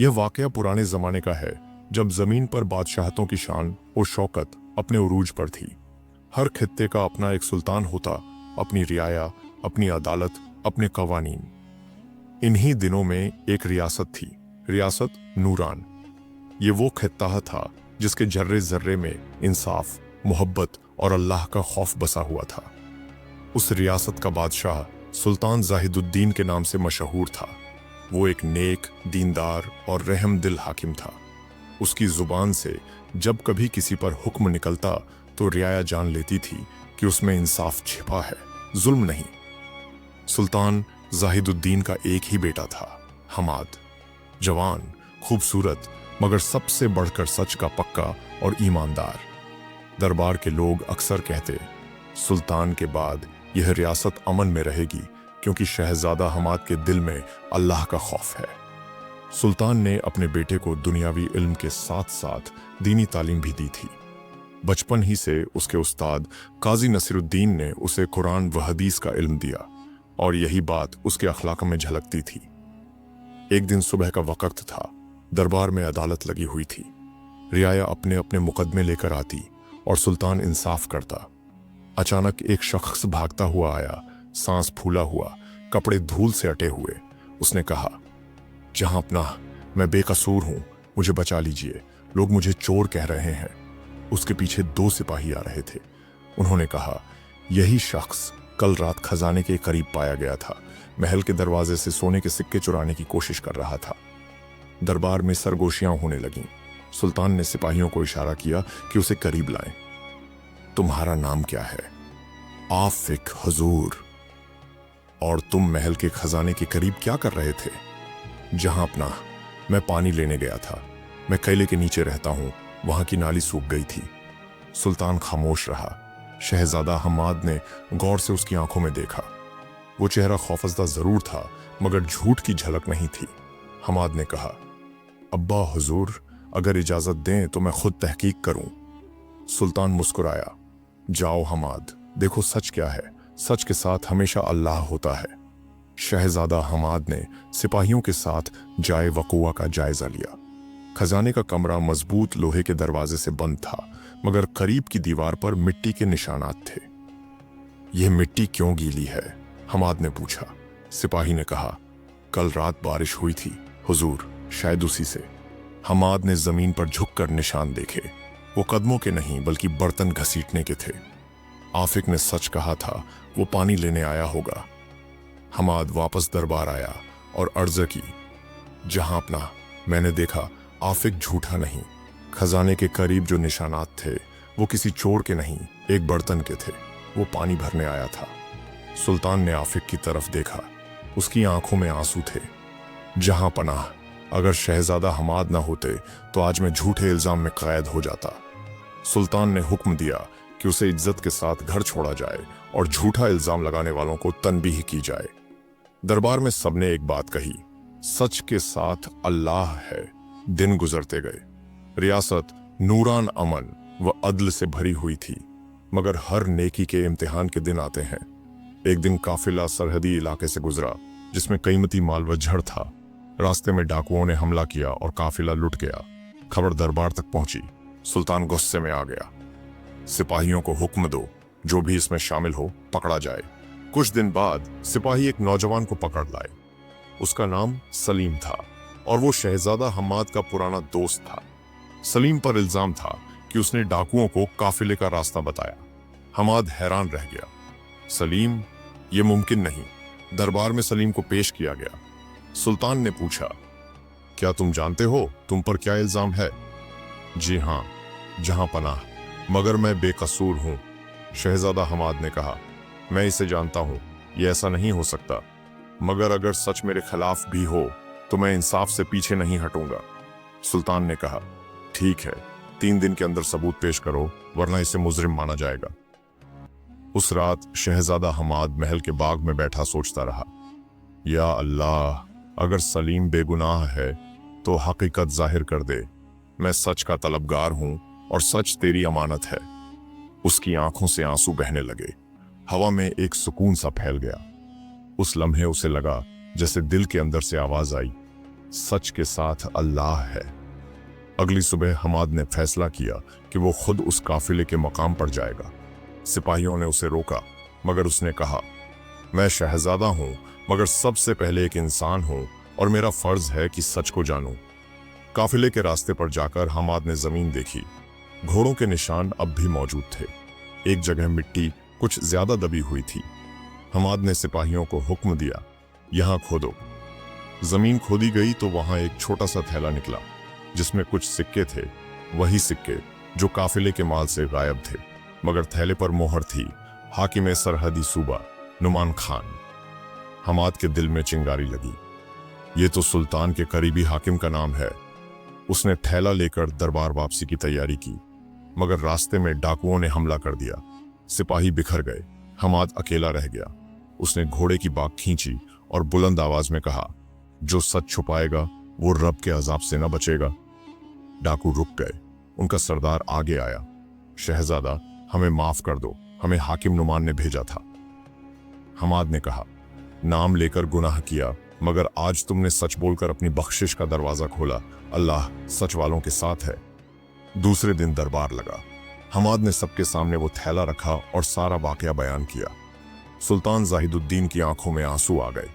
यह वाकया पुराने जमाने का है, जब जमीन पर बादशाहतों की शान और शौकत अपने उरूज पर थी। हर खित्ते का अपना एक सुल्तान होता, अपनी रियाया, अपनी अदालत, अपने कवानीन। इन्हीं दिनों में एक रियासत थी, रियासत नूरान। ये वो खित्ता था जिसके जर्रे जर्रे में इंसाफ, मोहब्बत और अल्लाह का खौफ बसा हुआ था। उस रियासत का बादशाह सुल्तान जाहिदुद्दीन के नाम से मशहूर था। वो एक नेक, दीनदार और रहम दिल हाकिम था। उसकी जुबान से जब कभी किसी पर हुक्म निकलता तो रियाया जान लेती थी कि उसमें इंसाफ छिपा है, जुल्म नहीं। सुल्तान जाहिदुद्दीन का एक ही बेटा था, हमाद। जवान, खूबसूरत, मगर सबसे बढ़कर सच का पक्का और ईमानदार। दरबार के लोग अक्सर कहते, सुल्तान के बाद यह रियासत अमन में रहेगी, क्योंकि शहजादा हमाद के दिल में अल्लाह का खौफ है। सुल्तान ने अपने बेटे को दुनियावी इल्म के साथ साथ दीनी तालीम भी दी थी। बचपन ही से उसके उस्ताद काजी नसीरुद्दीन ने उसे कुरान व हदीस का इल्म दिया, और यही बात उसके अखलाक में झलकती थी। एक दिन सुबह का वक्त था, दरबार में अदालत लगी हुई थी। रियाया अपने अपने मुकदमे लेकर आती और सुल्तान इंसाफ करता। अचानक एक शख्स भागता हुआ आया, सांस फूला हुआ, कपड़े धूल से अटे हुए। उसने कहा, जहां अपना, मैं बेकसूर हूं, मुझे बचा लीजिए, लोग मुझे चोर कह रहे हैं। उसके पीछे 2 सिपाही आ रहे थे। उन्होंने कहा, यही शख्स कल रात खजाने के करीब पाया गया था, महल के दरवाजे से सोने के सिक्के चुराने की कोशिश कर रहा था। दरबार में सरगोशियां होने लगीं। सुल्तान ने सिपाहियों को इशारा किया कि उसे करीब लाएं। तुम्हारा नाम क्या है? आफिक हुजूर। और तुम महल के खजाने के करीब क्या कर रहे थे? जहां अपना, मैं पानी लेने गया था। मैं कैले के नीचे रहता हूं, वहां की नाली सूख गई थी। सुल्तान खामोश रहा। शहजादा हमाद ने गौर से उसकी आंखों में देखा। वो चेहरा खौफजदा जरूर था, मगर झूठ की झलक नहीं थी। हमाद ने कहा, अब्बा हुजूर, अगर इजाजत दें तो मैं खुद तहकीक करूं। सुल्तान मुस्कुराया। जाओ हमाद, देखो सच क्या है। सच के साथ हमेशा अल्लाह होता है। शहजादा हमाद ने सिपाहियों के साथ जाए वकुआ का जायजा लिया। खजाने का कमरा मजबूत लोहे के दरवाजे से बंद था, मगर करीब की दीवार पर मिट्टी के निशानात थे। यह मिट्टी क्यों गीली है? हमाद ने पूछा। सिपाही ने कहा, कल रात बारिश हुई थी हुजूर, शायद उसी से। हमाद ने जमीन पर झुककर निशान देखे। वो कदमों के नहीं बल्कि बर्तन घसीटने के थे। आफिक ने सच कहा था, वो पानी लेने आया होगा। हमाद वापस दरबार आया और अर्ज की, जहां अपना, मैंने देखा आफिक झूठा नहीं। खजाने के करीब जो निशानात थे वो किसी चोर के नहीं, एक बर्तन के थे। वो पानी भरने आया था। सुल्तान ने आफिक की तरफ देखा। उसकी आंखों में आंसू थे। जहां पनाह, अगर शहजादा हमाद ना होते तो आज मैं झूठे इल्जाम में कैद हो जाता। सुल्तान ने हुक्म दिया कि उसे इज्जत के साथ घर छोड़ा जाए और झूठा इल्जाम लगाने वालों को तनबीह की जाए। दरबार में सबने एक बात कही, सच के साथ अल्लाह है। दिन गुजरते गए। रियासत नूरान अमन व अदल से भरी हुई थी, मगर हर नेकी के इम्तिहान के दिन आते हैं। एक दिन काफिला सरहदी इलाके से गुजरा, जिसमें कीमती माल व झड़ था। रास्ते में डाकुओं ने हमला किया और काफिला लुट गया। खबर दरबार तक पहुंची। सुल्तान गुस्से में आ गया। सिपाहियों को हुक्म दो, जो भी इसमें शामिल हो पकड़ा जाए। कुछ दिन बाद सिपाही एक नौजवान को पकड़ लाए। उसका नाम सलीम था और वो शहजादा हमाद का पुराना दोस्त था। सलीम पर इल्जाम था कि उसने डाकुओं को काफिले का रास्ता बताया। हमाद हैरान रह गया। सलीम, ये मुमकिन नहीं। दरबार में सलीम को पेश किया गया। सुल्तान ने पूछा, क्या तुम जानते हो तुम पर क्या इल्जाम है? जी हाँ, जहां पनाह, मगर मैं बेकसूर हूं। शहजादा हमाद ने कहा, मैं इसे जानता हूं, यह ऐसा नहीं हो सकता, मगर अगर सच मेरे खिलाफ भी हो तो मैं इंसाफ से पीछे नहीं हटूंगा। सुल्तान ने कहा, ठीक है, 3 दिन के अंदर सबूत पेश करो, वरना इसे मुजरिम माना जाएगा। उस रात शहजादा हमाद महल के बाग में बैठा सोचता रहा, या अल्लाह, अगर सलीम बेगुनाह है तो हकीकत जाहिर कर दे। मैं सच का तलबगार हूं और सच तेरी अमानत है। उसकी आंखों से आंसू बहने लगे। हवा में एक सुकून सा फैल गया। उस लम्हे उसे लगा जैसे दिल के अंदर से आवाज आई, सच के साथ अल्लाह है। अगली सुबह हमाद ने फैसला किया कि वो खुद उस काफिले के मकाम पर जाएगा। सिपाहियों ने उसे रोका, मगर उसने कहा, मैं शहजादा हूं, मगर सबसे पहले एक इंसान हूं और मेरा फर्ज है कि सच को जानूं। काफिले के रास्ते पर जाकर हमाद ने जमीन देखी। घोड़ों के निशान अब भी मौजूद थे। एक जगह मिट्टी कुछ ज्यादा दबी हुई थी। हमाद ने सिपाहियों को हुक्म दिया, यहां खोदो। जमीन खोदी गई तो वहां एक छोटा सा थैला निकला जिसमें कुछ सिक्के थे, वही सिक्के जो काफिले के माल से गायब थे। मगर थैले पर मोहर थी, हाकिम सरहदी सूबा नुमान खान। हमाद के दिल में चिंगारी लगी, ये तो सुल्तान के करीबी हाकिम का नाम है। उसने थैला लेकर दरबार वापसी की तैयारी की, मगर रास्ते में डाकुओं ने हमला कर दिया। सिपाही बिखर गए, हमाद अकेला रह गया। उसने घोड़े की बाग खींची और बुलंद आवाज में कहा, जो सच छुपाएगा वो रब के अजाब से न बचेगा। डाकू रुक गए। उनका सरदार आगे आया, शहजादा हमें माफ कर दो, हमें हाकिम नुमान ने भेजा था। हमाद ने कहा, नाम लेकर गुनाह किया, मगर आज तुमने सच बोलकर अपनी बख्शिश का दरवाजा खोला। अल्लाह सच वालों के साथ है। दूसरे दिन दरबार लगा। हमाद ने सबके सामने वो थैला रखा और सारा वाकया बयान किया। सुल्तान जाहिदुद्दीन की आंखों में आंसू आ गए।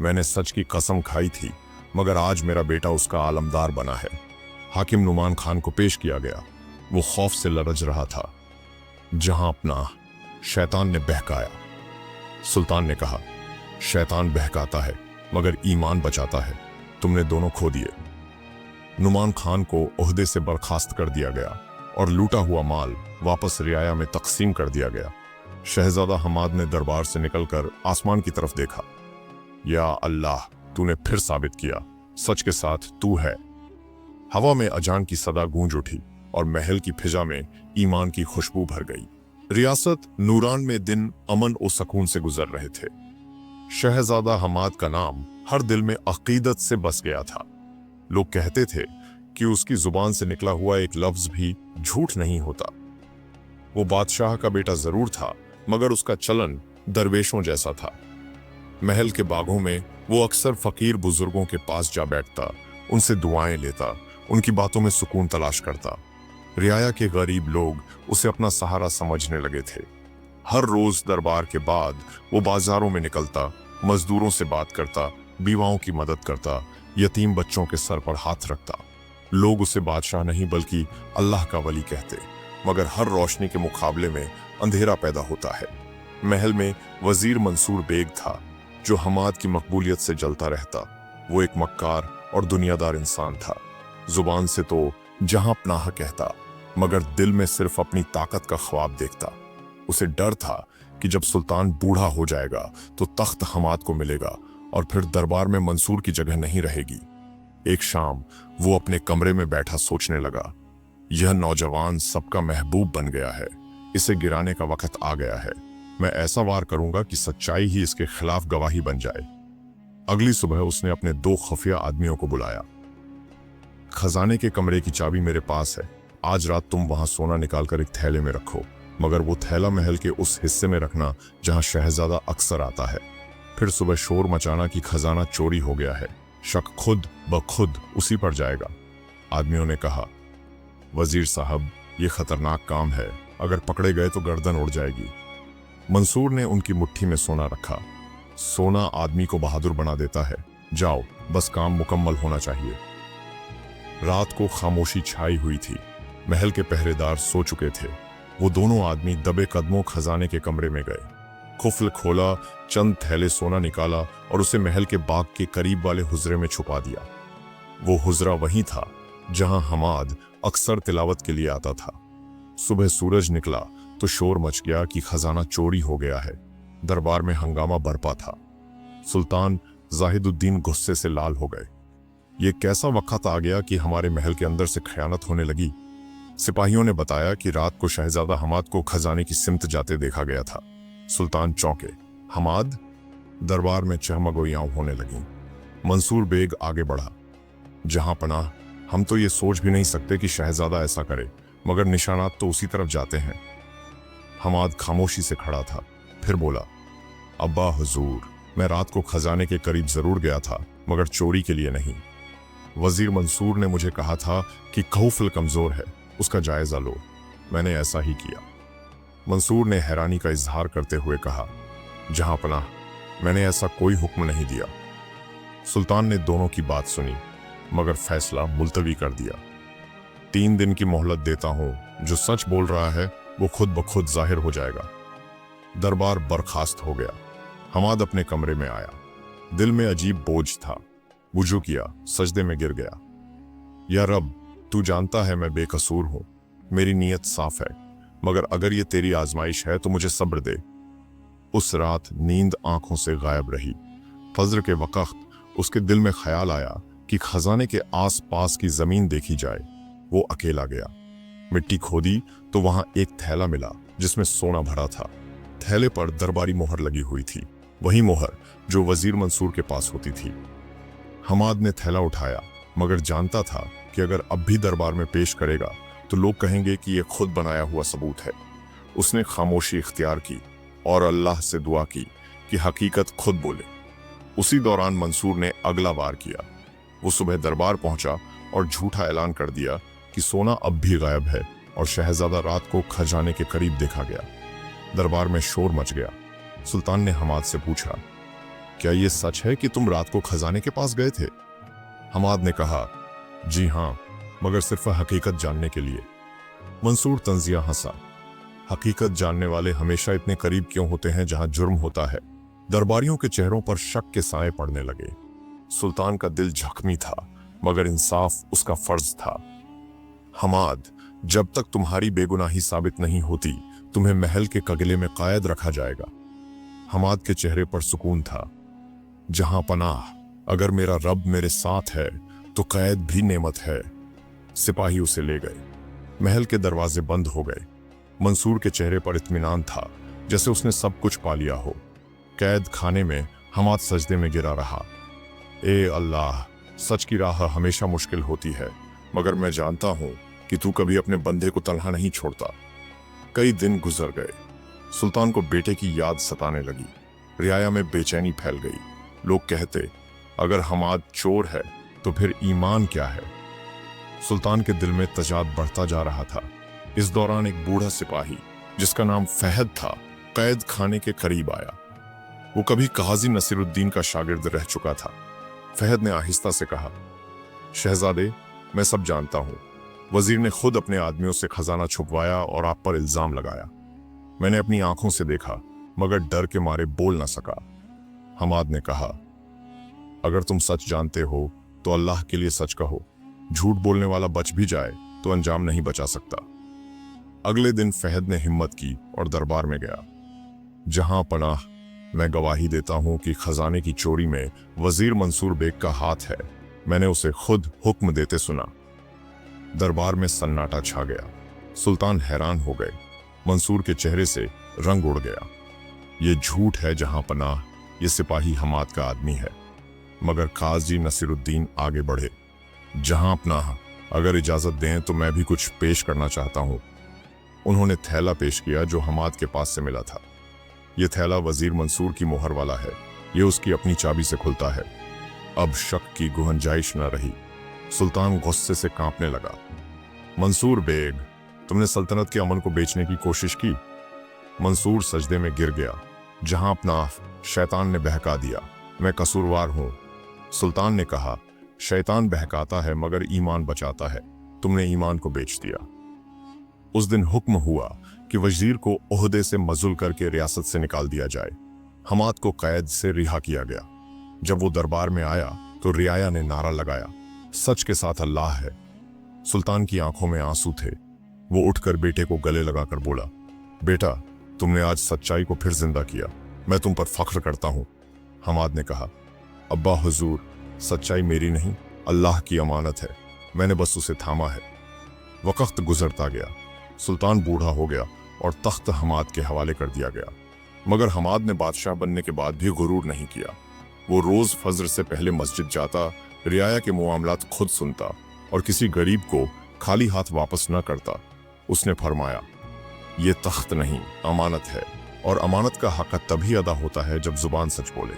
मैंने सच की कसम खाई थी, मगर आज मेरा बेटा उसका आलमदार बना है। हाकिम नुमान खान को पेश किया गया। वो खौफ से लरज रहा था। जहां अपना शैतान ने बहकाया। सुल्तान ने कहा, शैतान बहकाता है मगर ईमान बचाता है। तुमने दोनों खो दिए। नुमान खान को ओहदे से बर्खास्त कर दिया गया और लूटा हुआ माल वापस रियाया में तकसीम कर दिया गया। शहजादा हमाद ने दरबार से निकलकर आसमान की तरफ देखा। या अल्लाह, तूने फिर साबित किया, सच के साथ तू है। हवा में अजान की सदा गूंज उठी और महल की फिजा में ईमान की खुशबू भर गई। रियासत नूरान में दिन अमन और सुकून से गुजर रहे थे। शहजादा हमाद का नाम हर दिल में अकीदत से बस गया था। लोग कहते थे कि उसकी जुबान से निकला हुआ एक लफ्ज भी झूठ नहीं होता। वो बादशाह का बेटा जरूर था, मगर उसका चलन दरवेशों जैसा था। महल के बागों में वो अक्सर फकीर बुजुर्गों के पास जा बैठता, उनसे दुआएं लेता, उनकी बातों में सुकून तलाश करता। रियाया के गरीब लोग उसे अपना सहारा समझने लगे थे। हर रोज दरबार के बाद वो बाजारों में निकलता, मजदूरों से बात करता, बीवाओं की मदद करता, यतीम बच्चों के सर पर हाथ रखता। लोग उसे बादशाह नहीं बल्कि अल्लाह का वली कहते। मगर हर रोशनी के मुकाबले में अंधेरा पैदा होता है। महल में वजीर मंसूर बेग था, जो हमाद की मकबूलियत से जलता रहता। वो एक मक्कार और दुनियादार इंसान था। जुबान से तो जहां पनाह कहता, मगर दिल में सिर्फ अपनी ताकत का ख्वाब देखता। उसे डर था कि जब सुल्तान बूढ़ा हो जाएगा तो तख्त हमाद को मिलेगा और फिर दरबार में मंसूर की जगह नहीं रहेगी। एक शाम वो अपने कमरे में बैठा सोचने लगा, यह नौजवान सबका महबूब बन गया है, इसे गिराने का वक्त आ गया है। मैं ऐसा वार करूंगा कि सच्चाई ही इसके खिलाफ गवाही बन जाए। अगली सुबह उसने अपने 2 खुफिया आदमियों को बुलाया। खजाने के कमरे की चाबी मेरे पास है, आज रात तुम वहां सोना निकालकर एक थैले में रखो, मगर वो थैला महल के उस हिस्से में रखना जहां शहजादा अक्सर आता है। फिर सुबह शोर मचाना कि खजाना चोरी हो गया है। शक खुद ब खुद उसी पर जाएगा। आदमियों ने कहा, वजीर साहब, ये खतरनाक काम है, अगर पकड़े गए तो गर्दन उड़ जाएगी। मंसूर ने उनकी मुट्ठी में सोना रखा। सोना आदमी को बहादुर बना देता है। जाओ, बस काम मुकम्मल होना चाहिए। रात को खामोशी छाई हुई थी। महल के पहरेदार सो चुके थे। वो दोनों आदमी दबे कदमों खजाने के कमरे में गए। कुफल खोला, चंद थैले सोना निकाला और उसे महल के बाग के करीब वाले हुजरे में छुपा दिया। वो हुजरा वही था जहां हमाद अक्सर तिलावत के लिए आता था। सुबह सूरज निकला तो शोर मच गया कि खजाना चोरी हो गया है। दरबार में हंगामा बरपा था। सुल्तान जाहिदुद्दीन गुस्से से लाल हो गए। ये कैसा वक्त आ गया कि हमारे महल के अंदर से खयानत होने लगी। सिपाहियों ने बताया कि रात को शहजादा हमाद को खजाने की सिमत जाते देखा गया था। सुल्तान चौंके। हमाद? दरबार में चहमगोइयां होने लगीं। मंसूर बेग आगे बढ़ा। जहां पनाह, हम तो ये सोच भी नहीं सकते कि शहजादा ऐसा करे, मगर निशानात तो उसी तरफ जाते हैं। हमाद खामोशी से खड़ा था, फिर बोला, अब्बा हुजूर, मैं रात को खजाने के करीब जरूर गया था, मगर चोरी के लिए नहीं। वजीर मंसूर ने मुझे कहा था कि खौफल कमजोर है, उसका जायजा लो। मैंने ऐसा ही किया। मंसूर ने हैरानी का इजहार करते हुए कहा, जहां पनाह, मैंने ऐसा कोई हुक्म नहीं दिया। सुल्तान ने दोनों की बात सुनी मगर फैसला मुलतवी कर दिया। 3 दिन की मोहलत देता हूं, जो सच बोल रहा है वो खुद ब खुद जाहिर हो जाएगा। दरबार बर्खास्त हो गया। हमाद अपने कमरे में आया। दिल में अजीब बोझ था। वुजू किया, सजदे में गिर गया। या रब, तू जानता है मैं बेकसूर हूं, मेरी नीयत साफ है, मगर अगर ये तेरी आजमाइश है तो मुझे सब्र दे। उस रात नींद आंखों से गायब रही। फजर के वक्त उसके दिल में ख्याल आया कि खजाने के आस पास की जमीन देखी जाए। वो अकेला गया। मिट्टी खोदी तो वहां एक थैला मिला जिसमें सोना भरा था। थैले पर दरबारी मोहर लगी हुई थी, वही मोहर जो वजीर मंसूर के पास होती थी। हमाद ने थैला उठाया मगर जानता था कि अगर अब भी दरबार में पेश करेगा तो लोग कहेंगे कि यह खुद बनाया हुआ सबूत है। उसने खामोशी इख्तियार की और अल्लाह से दुआ की कि हकीकत खुद बोले। उसी दौरान मंसूर ने अगला वार किया। वो सुबह दरबार पहुंचा और झूठा ऐलान कर दिया कि सोना अब भी गायब है और शहजादा रात को खजाने के करीब देखा गया। दरबार में शोर मच गया। सुल्तान ने हमाद से पूछा, क्या यह सच है कि तुम रात को खजाने के पास गए थे? हमाद ने कहा, जी हाँ, मगर सिर्फ हकीकत जानने के लिए। मंसूर तंजिया हंसा। हकीकत जानने वाले हमेशा इतने करीब क्यों होते हैं जहां जुर्म होता है? दरबारियों के चेहरों पर शक के साए पड़ने लगे। सुल्तान का दिल जख्मी था मगर इंसाफ उसका फर्ज था। हमाद, जब तक तुम्हारी बेगुनाही साबित नहीं होती तुम्हें महल के कगले में कायद रखा जाएगा। हमाद के चेहरे पर सुकून था। जहां पनाह, अगर मेरा रब मेरे साथ है तो कैद भी नेमत है। सिपाही उसे ले गए। महल के दरवाजे बंद हो गए। मंसूर के चेहरे पर इत्मीनान था, जैसे उसने सब कुछ पा लिया हो। कैद खाने में हमाद सजदे में गिरा रहा। ए अल्लाह, सच की राह हमेशा मुश्किल होती है, मगर मैं जानता हूं कि तू कभी अपने बंदे को तन्हा नहीं छोड़ता। कई दिन गुजर गए। सुल्तान को बेटे की याद सताने लगी। रियाया में बेचैनी फैल गई। लोग कहते, अगर हमाद चोर है तो फिर ईमान क्या है? सुल्तान के दिल में तजाद बढ़ता जा रहा था। इस दौरान एक बूढ़ा सिपाही जिसका नाम फहद था कैद खाने के करीब आया। वो कभी काजी नसीरुद्दीन का शागिर्द रह चुका था। फहद ने आहिस्ता से कहा, शहजादे, मैं सब जानता हूं। वजीर ने खुद अपने आदमियों से खजाना छुपवाया और आप पर इल्जाम लगाया। मैंने अपनी आंखों से देखा मगर डर के मारे बोल ना सका। हमाद ने कहा, अगर तुम सच जानते हो तो अल्लाह के लिए सच कहो। झूठ बोलने वाला बच भी जाए तो अंजाम नहीं बचा सकता। अगले दिन फहद ने हिम्मत की और दरबार में गया। जहां पनाह, मैं गवाही देता हूं कि खजाने की चोरी में वजीर मंसूर बेग का हाथ है। मैंने उसे खुद हुक्म देते सुना। दरबार में सन्नाटा छा गया। सुल्तान हैरान हो गए। मंसूर के चेहरे से रंग उड़ गया। ये झूठ है जहां पनाह, ये सिपाही हमाद का आदमी है। मगर काजी नसीरुद्दीन आगे बढ़े। जहां पनाह, अगर इजाजत दें तो मैं भी कुछ पेश करना चाहता हूं। उन्होंने थैला पेश किया जो हमाद के पास से मिला था। यह थैला वजीर मंसूर की मोहर वाला है। यह उसकी अपनी चाबी से खुलता है। अब शक की गुंजाइश न रही। सुल्तान गुस्से से कांपने लगा। मंसूर बेग, तुमने सल्तनत के अमन को बेचने की कोशिश की। मंसूर सजदे में गिर गया। जहां अपना शैतान ने बहका दिया, मैं कसूरवार हूं। सुल्तान ने कहा, शैतान बहकाता है मगर ईमान बचाता है। तुमने ईमान को बेच दिया। उस दिन हुक्म हुआ कि वजीर को ओहदे से मजुल करके रियासत से निकाल दिया जाए। हमाद को कैद से रिहा किया गया। जब वो दरबार में आया तो रियाया ने नारा लगाया, सच के साथ अल्लाह है। सुल्तान की आंखों में आंसू थे। वो उठकर बेटे को गले लगाकर बोला, बेटा, तुमने आज सच्चाई को फिर जिंदा किया। मैं तुम पर फख्र करता हूं। हमाद ने कहा, अब्बा हुजूर, सच्चाई मेरी नहीं, अल्लाह की अमानत है। मैंने बस उसे थामा है। वक्त गुजरता गया। सुल्तान बूढ़ा हो गया और तख्त हमाद के हवाले कर दिया गया। मगर हमाद ने बादशाह बनने के बाद भी गुरूर नहीं किया। वो रोज फजर से पहले मस्जिद जाता, रियाया के मामलात खुद सुनता और किसी गरीब को खाली हाथ वापस न करता। उसने फरमाया, ये तख्त नहीं, अमानत है, और अमानत का हक तभी अदा होता है जब जुबान सच बोले।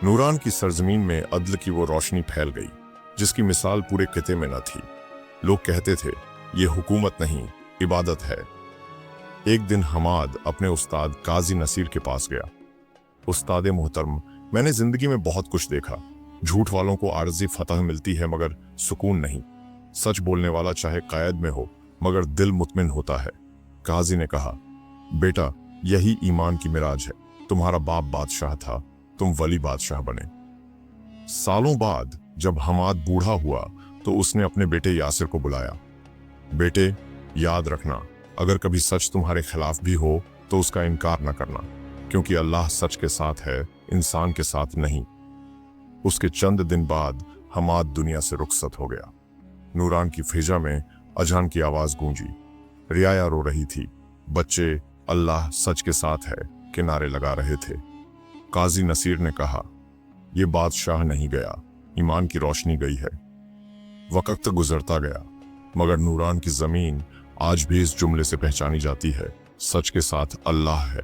नूरान की सरजमीन में अदल की वो रोशनी फैल गई। जिसकी मिसाल पूरे किते में न थी। लोग कहते थे, ये हुकूमत नहीं, इबादत है। एक दिन हमाद अपने उस्ताद काजी नसीर के पास गया। उस्ताद मोहतरम, मैंने जिंदगी में बहुत कुछ देखा। झूठ वालों को आरजी फतह मिलती है मगर सुकून नहीं। सच बोलने वाला चाहे कैद में हो मगर दिल मुतमिन होता है। काजी ने कहा, बेटा, यही ईमान की मिराज है। तुम्हारा बाप बादशाह था, तुम वली बादशाह बने। सालों बाद जब हमाद बूढ़ा हुआ तो उसने अपने बेटे यासिर को बुलाया। बेटे, याद रखना, अगर कभी सच तुम्हारे खिलाफ भी हो तो उसका इनकार न करना, क्योंकि अल्लाह सच के साथ है, इंसान के साथ नहीं। उसके चंद दिन बाद हमाद दुनिया से रुखसत हो गया। नूरान की फिजा में अजान की आवाज गूंजी। रियाया रो रही थी। बच्चे अल्लाह सच के साथ है के नारे लगा रहे थे। काजी नसीर ने कहा, यह बादशाह नहीं गया, ईमान की रोशनी गई है। वक्त गुजरता गया मगर नूरान की जमीन आज भी इस जुमले से पहचानी जाती है, सच के साथ अल्लाह है।